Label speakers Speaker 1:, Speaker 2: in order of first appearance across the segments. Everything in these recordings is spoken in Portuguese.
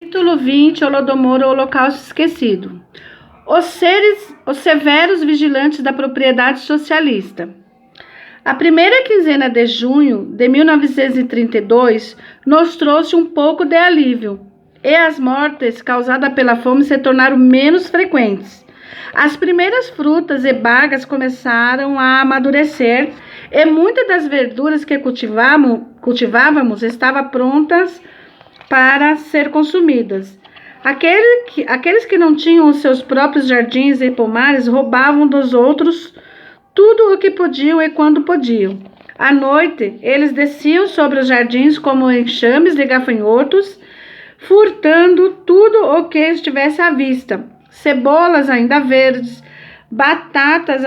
Speaker 1: Capítulo 20. Holodomor, o Holocausto Esquecido. Os severos vigilantes da propriedade socialista. A primeira quinzena de junho de 1932 nos trouxe um pouco de alívio, e as mortes causadas pela fome se tornaram menos frequentes. As primeiras frutas e bagas começaram a amadurecer, e muitas das verduras que cultivávamos estavam prontas para ser consumidas. Aqueles que não tinham os seus próprios jardins e pomares roubavam dos outros tudo o que podiam e quando podiam. À noite, eles desciam sobre os jardins como enxames de gafanhotos, furtando tudo o que estivesse à vista. Cebolas ainda verdes, batatas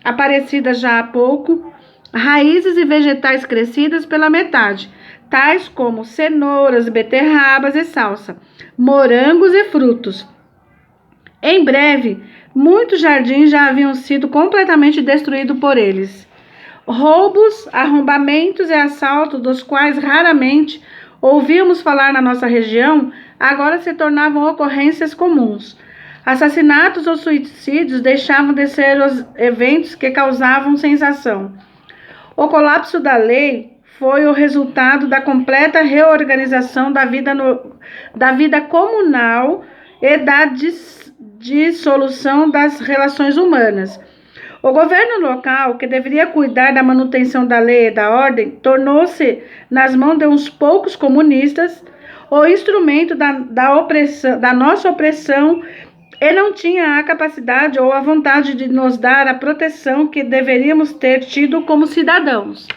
Speaker 1: aparecidas já há pouco, raízes e vegetais crescidas pela metade, tais como cenouras, beterrabas e salsa, morangos e frutos. Em breve, muitos jardins já haviam sido completamente destruídos por eles. Roubos, arrombamentos e assaltos, dos quais raramente ouvíamos falar na nossa região, agora se tornavam ocorrências comuns. Assassinatos ou suicídios deixavam de ser os eventos que causavam sensação. O colapso da lei foi o resultado da completa reorganização da vida comunal e da dissolução das relações humanas. O governo local, que deveria cuidar da manutenção da lei e da ordem, tornou-se, nas mãos de uns poucos comunistas, o instrumento da nossa opressão, e não tinha a capacidade ou a vontade de nos dar a proteção que deveríamos ter tido como cidadãos.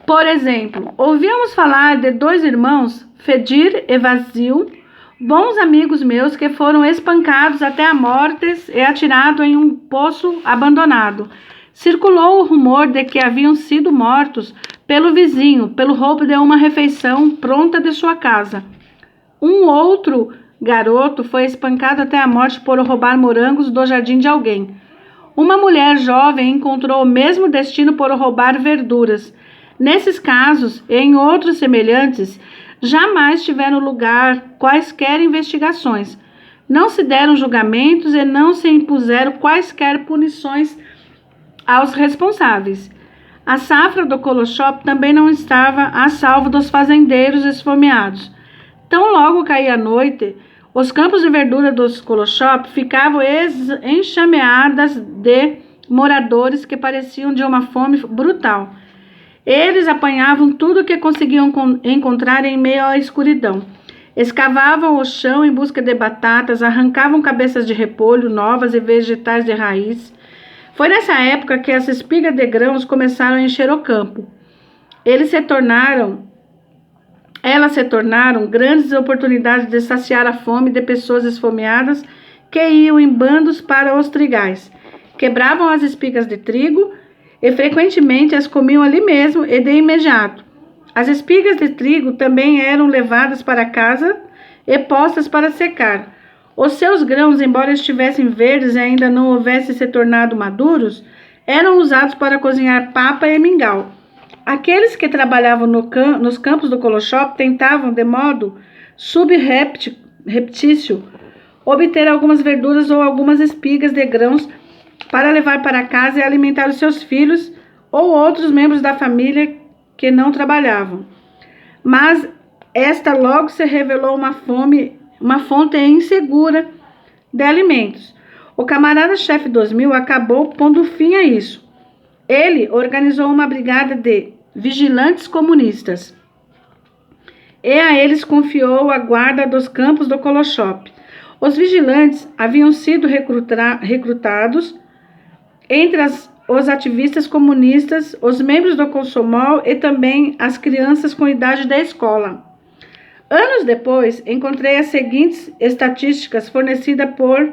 Speaker 1: Por exemplo, ouvíamos falar de dois irmãos, Fedir e Vazil, bons amigos meus, que foram espancados até a morte e atirados em um poço abandonado. Circulou o rumor de que haviam sido mortos pelo vizinho, pelo roubo de uma refeição pronta de sua casa. Um outro garoto foi espancado até a morte por roubar morangos do jardim de alguém. Uma mulher jovem encontrou o mesmo destino por roubar verduras. Nesses casos e em outros semelhantes, jamais tiveram lugar quaisquer investigações. Não se deram julgamentos e não se impuseram quaisquer punições aos responsáveis. A safra do Kolochop também não estava a salvo dos fazendeiros esfomeados. Tão logo caía a noite, os campos de verdura dos Kolochop ficavam enxameadas de moradores que pareciam de uma fome brutal. Eles apanhavam tudo o que conseguiam encontrar em meio à escuridão. Escavavam o chão em busca de batatas, arrancavam cabeças de repolho novas e vegetais de raiz. Foi nessa época que as espigas de grãos começaram a encher o campo. Elas se tornaram grandes oportunidades de saciar a fome de pessoas esfomeadas que iam em bandos para os trigais. Quebravam as espigas de trigo e frequentemente as comiam ali mesmo e de imediato. As espigas de trigo também eram levadas para casa e postas para secar. Os seus grãos, embora estivessem verdes e ainda não houvessem se tornado maduros, eram usados para cozinhar papa e mingau. Aqueles que trabalhavam nos campos do Kolochop tentavam, de modo subreptício, obter algumas verduras ou algumas espigas de grãos para levar para casa e alimentar os seus filhos ou outros membros da família que não trabalhavam. Mas esta logo se revelou uma fonte insegura de alimentos. O camarada-chefe 2000 acabou pondo fim a isso. Ele organizou uma brigada de vigilantes comunistas e a eles confiou a guarda dos campos do Kolochop. Os vigilantes haviam sido recrutados entre os ativistas comunistas, os membros do Komsomol e também as crianças com idade da escola. Anos depois, encontrei as seguintes estatísticas fornecidas por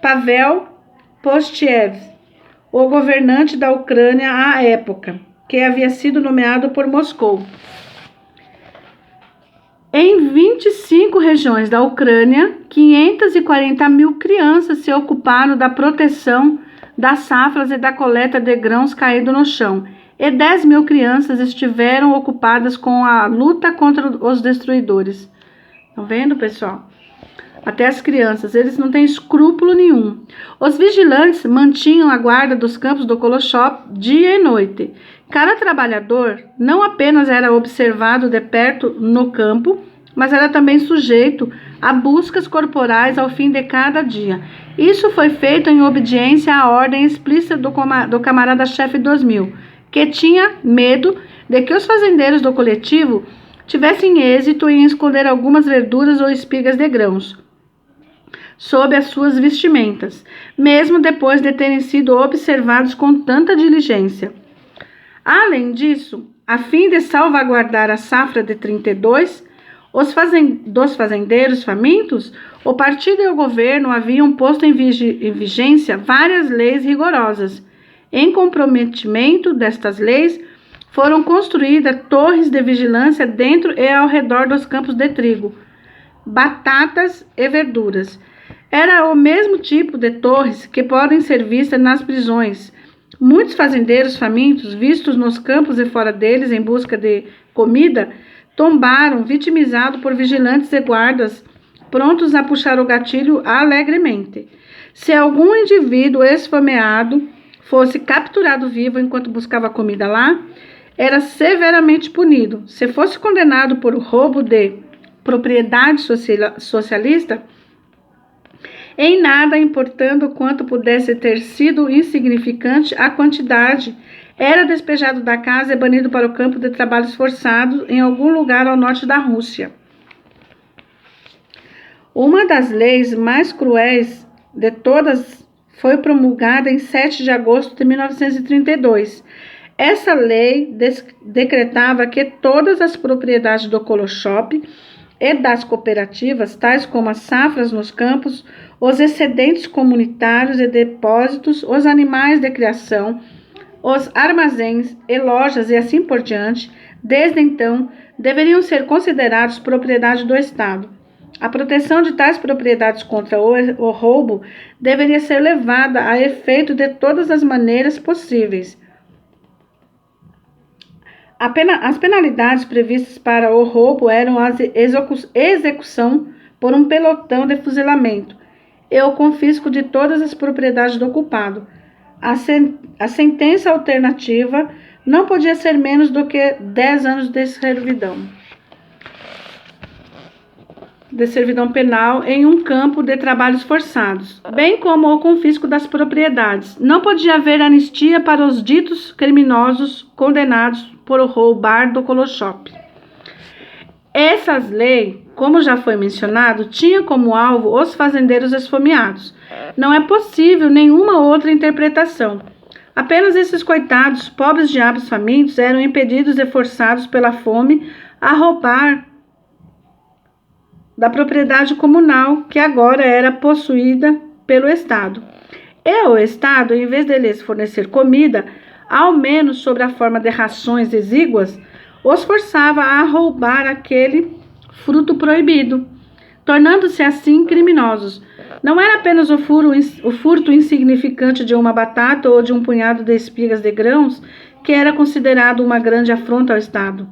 Speaker 1: Pavel Postiev, o governante da Ucrânia à época, que havia sido nomeado por Moscou. Em 25 regiões da Ucrânia, 540 mil crianças se ocuparam da proteção das safras e da coleta de grãos caídos no chão. e 10.000 crianças estiveram ocupadas com a luta contra os destruidores. Estão vendo, pessoal? Até as crianças, eles não têm escrúpulo nenhum. Os vigilantes mantinham a guarda dos campos do Kolochop dia e noite. Cada trabalhador não apenas era observado de perto no campo, mas era também sujeito a buscas corporais ao fim de cada dia. Isso foi feito em obediência à ordem explícita do camarada-chefe 2000, que tinha medo de que os fazendeiros do coletivo tivessem êxito em esconder algumas verduras ou espigas de grãos sob as suas vestimentas, mesmo depois de terem sido observados com tanta diligência. Além disso, a fim de salvaguardar a safra de 32, dos fazendeiros famintos, o partido e o governo haviam posto em vigência várias leis rigorosas. Em comprometimento destas leis, foram construídas torres de vigilância dentro e ao redor dos campos de trigo, batatas e verduras. Era o mesmo tipo de torres que podem ser vistas nas prisões. Muitos fazendeiros famintos, vistos nos campos e fora deles em busca de comida, tombaram, vitimizados por vigilantes e guardas, prontos a puxar o gatilho alegremente. Se algum indivíduo esfomeado fosse capturado vivo enquanto buscava comida lá, era severamente punido. Se fosse condenado por roubo de propriedade socialista, em nada importando quanto pudesse ter sido insignificante a quantidade, era despejado da casa e banido para o campo de trabalhos forçados em algum lugar ao norte da Rússia. Uma das leis mais cruéis de todas foi promulgada em 7 de agosto de 1932. Essa lei decretava que todas as propriedades do Kolochop e das cooperativas, tais como as safras nos campos, os excedentes comunitários e depósitos, os animais de criação, os armazéns e lojas e assim por diante, desde então, deveriam ser considerados propriedade do Estado. A proteção de tais propriedades contra o roubo deveria ser levada a efeito de todas as maneiras possíveis. As penalidades previstas para o roubo eram a execução por um pelotão de fuzilamento e o confisco de todas as propriedades do culpado. A sentença alternativa não podia ser menos do que 10 anos de servidão penal em um campo de trabalhos forçados, bem como o confisco das propriedades. Não podia haver anistia para os ditos criminosos condenados por roubar do Kolochop. Essas leis, como já foi mencionado, tinham como alvo os fazendeiros esfomeados. Não é possível nenhuma outra interpretação. Apenas esses coitados, pobres diabos famintos, eram impedidos e forçados pela fome a roubar da propriedade comunal, que agora era possuída pelo Estado. E o Estado, em vez de lhes fornecer comida, ao menos sob a forma de rações exíguas, os forçava a roubar aquele fruto proibido, tornando-se assim criminosos. Não era apenas o furto insignificante de uma batata ou de um punhado de espigas de grãos que era considerado uma grande afronta ao Estado.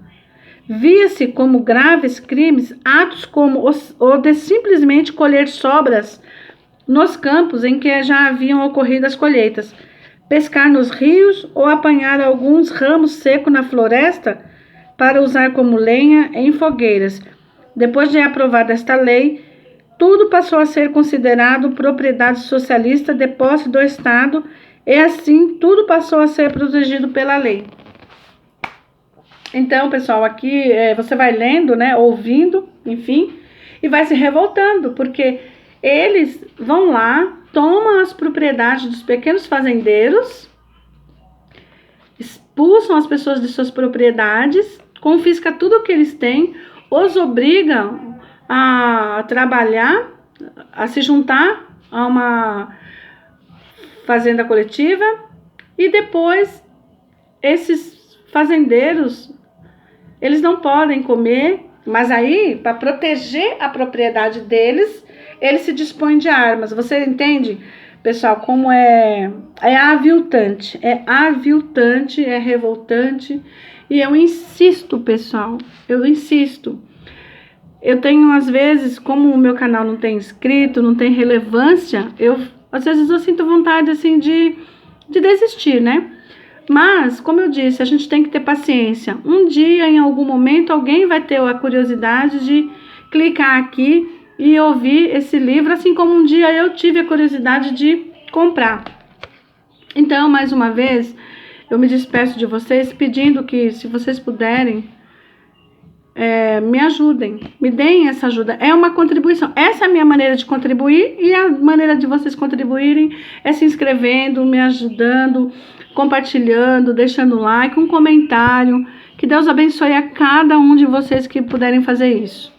Speaker 1: Via-se como graves crimes atos como o de simplesmente colher sobras nos campos em que já haviam ocorrido as colheitas, pescar nos rios ou apanhar alguns ramos secos na floresta para usar como lenha em fogueiras. Depois de aprovada esta lei, tudo passou a ser considerado propriedade socialista de posse do Estado e assim tudo passou a ser protegido pela lei. Então, pessoal, aqui você vai lendo, né, ouvindo, enfim, e vai se revoltando, porque eles vão lá, tomam as propriedades dos pequenos fazendeiros, expulsam as pessoas de suas propriedades, confiscam tudo o que eles têm, os obrigam a trabalhar, a se juntar a uma fazenda coletiva, e depois esses fazendeiros, eles não podem comer, mas aí, para proteger a propriedade deles, eles se dispõem de armas. Você entende? Pessoal, como é aviltante, é revoltante. E eu insisto, pessoal, eu insisto. Eu tenho, às vezes, como o meu canal não tem inscrito, não tem relevância, às vezes eu sinto vontade, assim, de desistir, né? Mas, como eu disse, a gente tem que ter paciência. Um dia, em algum momento, alguém vai ter a curiosidade de clicar aqui e ouvir esse livro, assim como um dia eu tive a curiosidade de comprar. Então, mais uma vez, eu me despeço de vocês pedindo que, se vocês puderem, me ajudem, me deem essa ajuda. É uma contribuição. Essa é a minha maneira de contribuir, e a maneira de vocês contribuírem é se inscrevendo, me ajudando, compartilhando, deixando like, um comentário. Que Deus abençoe a cada um de vocês que puderem fazer isso.